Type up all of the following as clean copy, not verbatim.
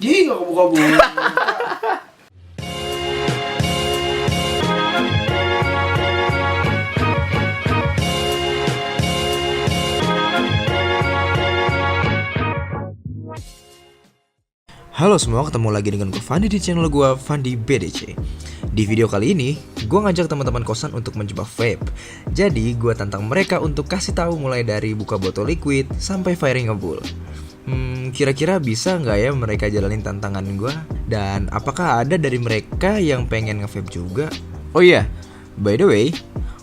Gila kabur-kabur. Halo semua, ketemu lagi dengan gue Fandi di channel gue, Fandi BDC. Di video kali ini, gue ngajak teman-teman kosan untuk mencoba vape. Jadi, gue tantang mereka untuk kasih tahu mulai dari buka botol liquid sampai firing ngebul. Kira-kira bisa nggak ya mereka jalanin tantangan gue? Dan apakah ada dari mereka yang pengen nge-vape juga? Oh iya, by the way,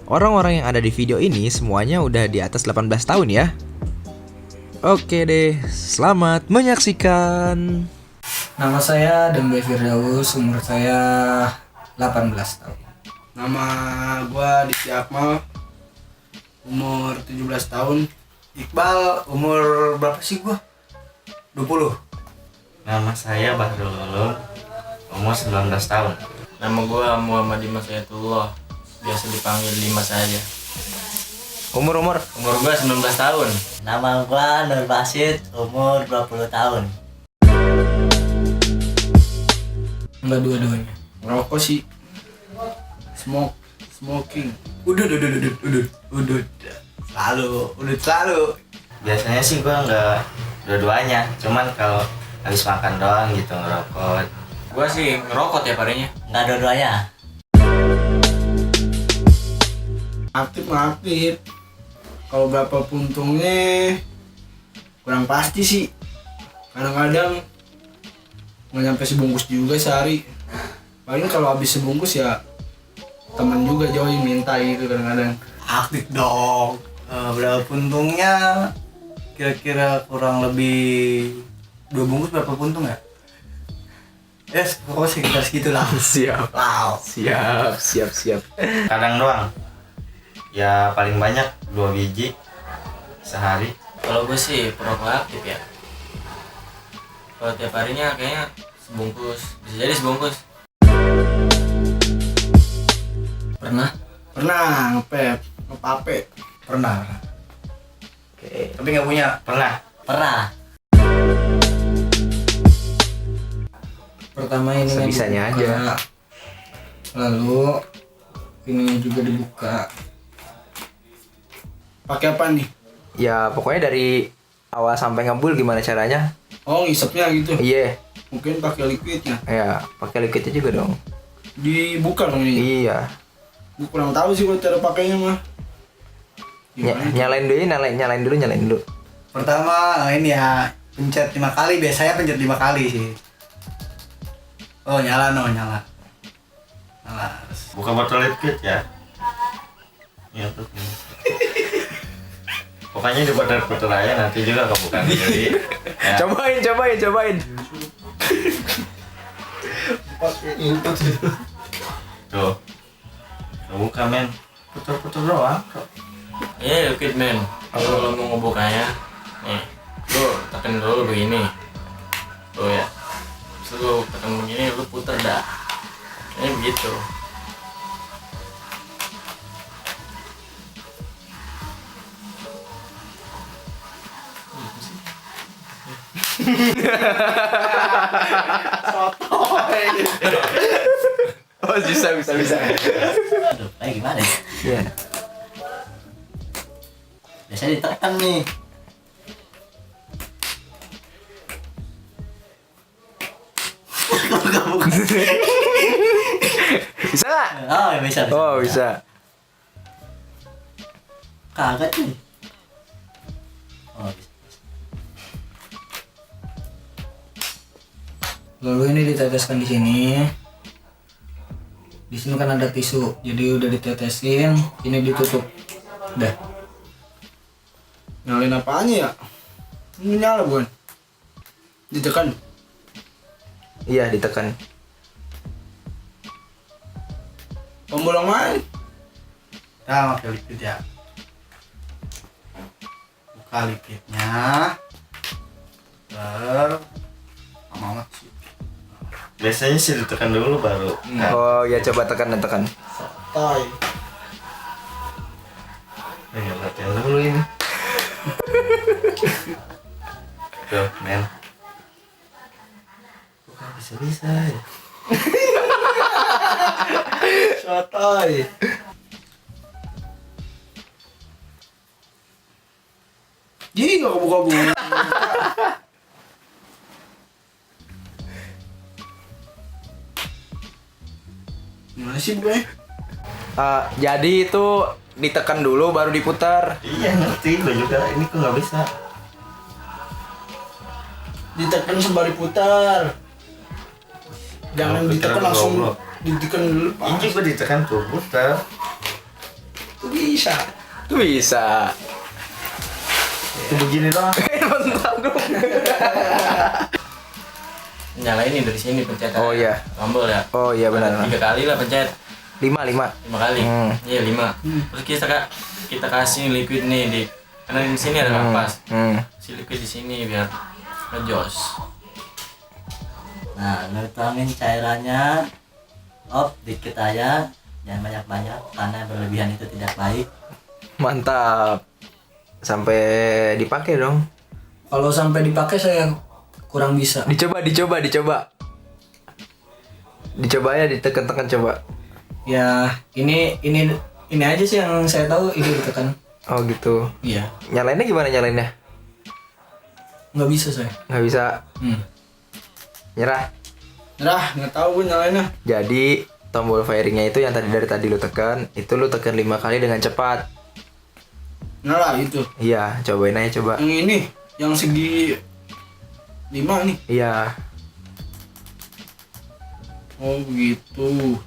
orang-orang yang ada di video ini semuanya udah di atas 18 tahun ya. Oke deh, selamat menyaksikan. Nama saya Dembe Firdaus, umur saya 18 tahun. Nama gua Diki Akmal, umur 17 tahun. Iqbal, umur berapa sih gua? 20. Nama saya Bahrul Ulum, umur 19 tahun. Nama gue Muhammad Dimas Ayatullah, biasa dipanggil Dimas aja. Umur Umur gue 19 tahun. Nama gua Nur Basit, umur 20 tahun. Enggak dua-duanya. Ngerokok sih. Smoking. Udut. Selalu. Biasanya sih gua nggak dua-duanya, cuman kalau habis makan doang gitu ngerokok. Gue sih ngerokok tiap harinya. Enggak dua-duanya. Aktif. Kalau berapa puntungnya kurang pasti sih. Kadang-kadang nggak nyampe sebungkus juga sehari. Paling kalau habis sebungkus ya teman juga join minta gitu kadang-kadang. Aktif dong. Berapa puntungnya? Kira-kira kurang lebih 2 bungkus berapa puntung ya? Yes, pokoknya sekitar segitulah. Siap. Wow. Siap. Kadang doang. Ya paling banyak 2 biji sehari. Kalau gue sih perokok aktif ya. Kalau tiap harinya kayaknya sebungkus, bisa jadi sebungkus. Pernah? Ngepep, ngepape. Pernah. Oke. Tapi nggak punya. Pernah. Pertama ini Sebisanya aja. Lalu ini juga dibuka. Pakai apa nih? Ya pokoknya dari awal sampai ngebul gimana caranya? Oh, ngisepnya gitu. Iya, Mungkin pakai liquidnya. ya pakai liquidnya juga dong. Dibuka dong ini. Iya. Gue kurang tahu sih kalau cara pakainya mah. Gimana? Nyalain dulu. Pertama ini ya, pencet 5 kali. Biasanya pencet 5 kali sih. Oh nyala. Buka botol liquid ya. Iya tuh. Pokoknya di botol aja nanti juga kebuka jadi. Ya. Cobain. Tuh. Kebuka men. Putar doang. Iya, liquid man. Kalau lo mau ngebukanya, nih, lo tekan dulu begini. Tuh ya. Terus lo tekan begini, lo putar dah. Kayaknya begitu. Oh bisa. Aduh, gimana ya? Iya. Biasanya ditekan nih. Bisa nggak? Oh, ya bisa. Oh bisa. Kagak nih. Oh, bisa. Lalu ini diteteskan di sini. Di sini kan ada tisu, jadi udah ditetesin, ini ditutup. Udah. Nyalain apanya ya? Ini nyala bukan? Ditekan. Iya ditekan. Tombol yang mana? Kita pakai liquid ya. Buka liquidnya. Amat sih. Biasanya sih ditekan dulu baru. Oh ya coba tekan. Tai. Latihan dulu ini. Tuh men. Bisa-bisa ya. Sotoy. Jadi nggak kebuka-buka. Gimana sih bukanya? Jadi itu ditekan dulu baru diputar. Iya ngerti, gue juga ini kok nggak bisa. Ditekan sembari putar. Jangan Oh, ditekan putar langsung. goblok. Ditekan dulu. Ini gue ditekan tuh putar. Itu bisa. Itu bisa. Itu begini doang. Nyalain nih dari sini pencet. Oh, iya. Tombol ya. Oh iya benar. 3 kali lah pencet. 5. 5 kali. Hmm. Iya 5. Terus kita kasih liquid nih di karena di sini ada kapas. Si liquid di sini biar ngejos. Nah, lu tuangin cairannya. Dikit aja. Jangan banyak-banyak karena berlebihan itu tidak baik. Mantap. Sampai dipakai dong. Kalau sampai dipakai saya kurang bisa. Dicoba. Dicoba ya, ditekan-tekan coba. Ya, ini aja sih yang saya tahu ini ditekan. Oh gitu. Iya. Nyalainnya gimana nyalainnya? Nggak bisa saya. Nggak bisa. Nyerah. Nah, nggak tahu gue nyalainnya. Jadi tombol firingnya itu yang dari tadi lu tekan, itu lu tekan 5 kali dengan cepat. Nyala itu. Iya, cobain aja coba. Yang ini, yang segi 5 nih. Iya. Oh begitu.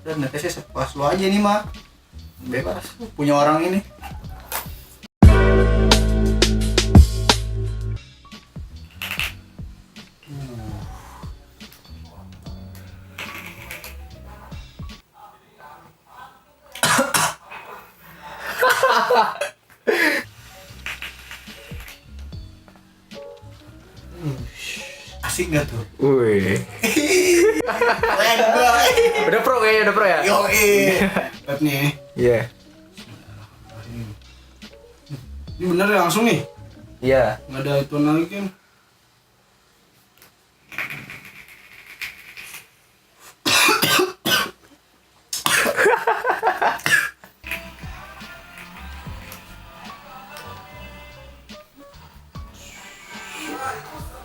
Dan netesnya sepuas lu aja nih mah. Bebas, punya orang ini. Asik gak tuh? Wih. Keren gua. Udah pro kayaknya, udah pro ya? Yoi. Lihat nih. Iya. Ini bener ya langsung nih. Iya. Nggak ada itu lagi kan.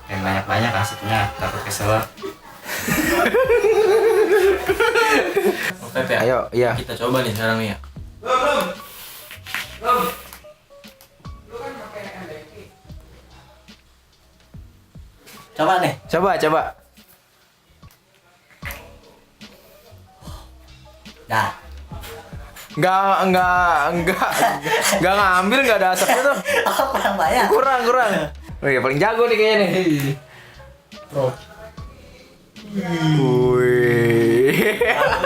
Yang banyak-banyak asapnya, takut kesel. Oke ya. Ayo, iya. Kita coba nih sekarang nih ya. Coba nih. Coba. Dah. Enggak ngambil, enggak ada asapnya tuh. Kurang banyak. Kurang. Oh iya, paling jago nih kayaknya nih. Pro. Wih.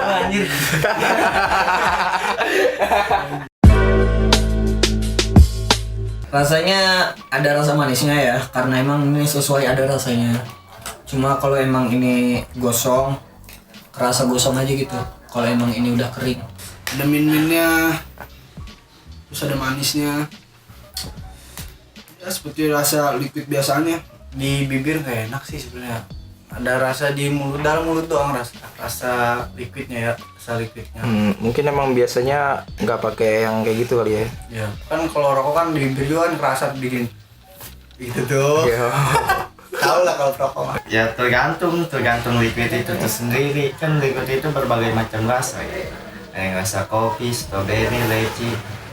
Anjir. Rasanya ada rasa manisnya ya, karena emang ini sesuai ada rasanya. Cuma kalau emang ini gosong, kerasa gosong aja gitu. Kalau emang ini udah kering, ada min-minnya, terus ada manisnya. Ya seperti rasa liquid biasanya. Di bibir gak enak sih sebenarnya. Ada rasa di mulut, dalam mulut doang rasa liquidnya ya, rasa liquidnya. Mungkin emang biasanya nggak pakai yang kayak gitu kali ya. Ya, kan kalau rokok kan di bibir juga kan kerasa bikin gitu tuh. Iya. Tahu lah kalau rokok mah. Ya tergantung liquid itu sendiri. Kan liquid itu berbagai macam rasa. Ada yang rasa kopi, strawberry, leci.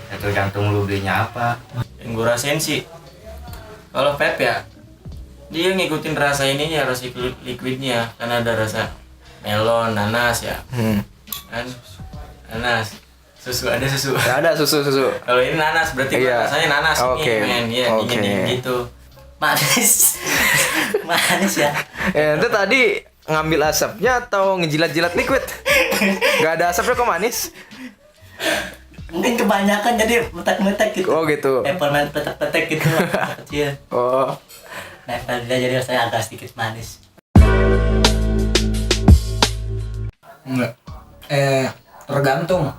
Ya tergantung lu belinya apa. Yang gue rasain sih, kalau vape ya, dia ngikutin rasa ininya, rasa liquidnya. Kan ada rasa melon, nanas ya. Kan nanas, susu, ada susu. Nggak ada susu. Kalau ini nanas berarti Iya. rasanya nanas Oke. ini men, ya Oke. dingin gitu. Manis. Manis ya. Itu tadi ngambil asapnya atau ngejilat-jilat liquid? Nggak ada asapnya kok manis? Mungkin kebanyakan jadi metek-metek gitu. Oh gitu. Permen petek-petek gitu. Kecil. Oh. Nempel dia jadi rasanya agak sedikit manis. Enggak. Tergantung.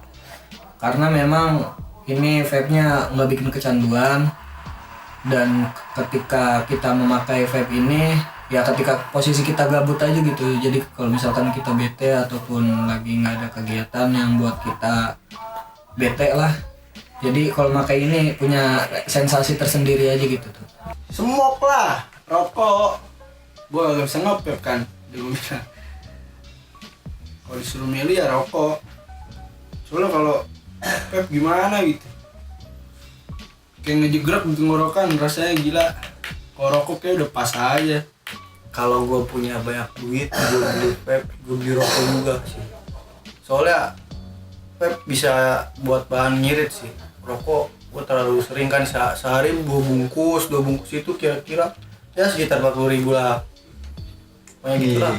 Karena memang ini vape-nya nggak bikin kecanduan. Dan ketika kita memakai vape ini, ya ketika posisi kita gabut aja gitu. Jadi kalau misalkan kita bete ataupun lagi nggak ada kegiatan yang buat kita bete lah, jadi kalau pakai ini punya sensasi tersendiri aja gitu tuh. Smoke lah, rokok. Gua gak bisa ngepep kan, dia bilang. Kalau disuruh milih ya rokok. Soalnya kalau pep gimana gitu, kayak ngejegrak di tenggorokan, rasanya gila. Kalau rokok kayak udah pas aja. Kalau gue punya banyak duit, gue beli vape, gue beli rokok juga sih. Soalnya vape bisa buat bahan ngirit sih. Rokok gue terlalu sering kan, sehari 2 bungkus itu kira-kira ya sekitar 40.000 lah. Pokoknya gitu lah.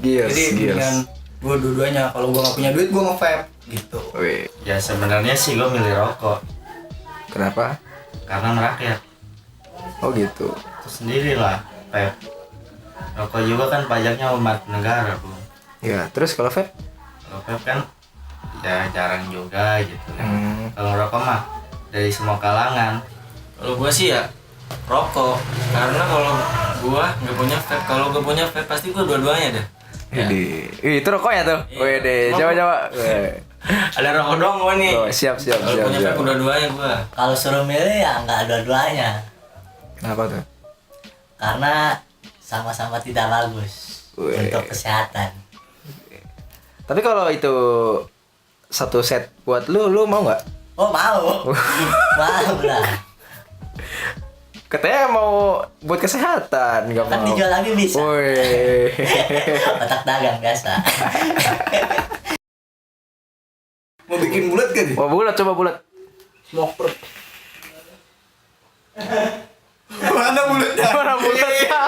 Jadi dengan gue dua-duanya, kalau gue nggak punya duit gue nge-vape gitu. Wih, Ya sebenarnya sih gue milih rokok kenapa? karena merakyat. Oh gitu. Itu sendiri lah, vape. Rokok juga kan pajaknya umat negara, Bu. Ya, terus kalau vape? Kalau vape kan ya jarang juga gitu kan. Kalau rokok mah dari semua kalangan. Kalau gua sih ya rokok, karena kalau gua nggak punya vape, kalau gua punya vape pasti gua dua-duanya deh. Ya. Itu rokoknya tuh. Iya. Wih deh, coba. Ada rokok dong gua nih. Oh, siap. Kalau punya vape dua-duanya gua. Kalau suruh milih ya nggak dua-duanya, Kenapa tuh? karena sama-sama tidak bagus Weh. untuk kesehatan. Tapi kalau itu satu set buat lu mau nggak? Oh mau, mau lah. Katanya mau buat kesehatan, nggak Kan mau. dijual lagi bisa. Woi. Otak dagang biasa. Mau bikin bulat kan? Wah, bulat, coba bulat. Smoke perp. Mana bulatnya? Mana bulatnya?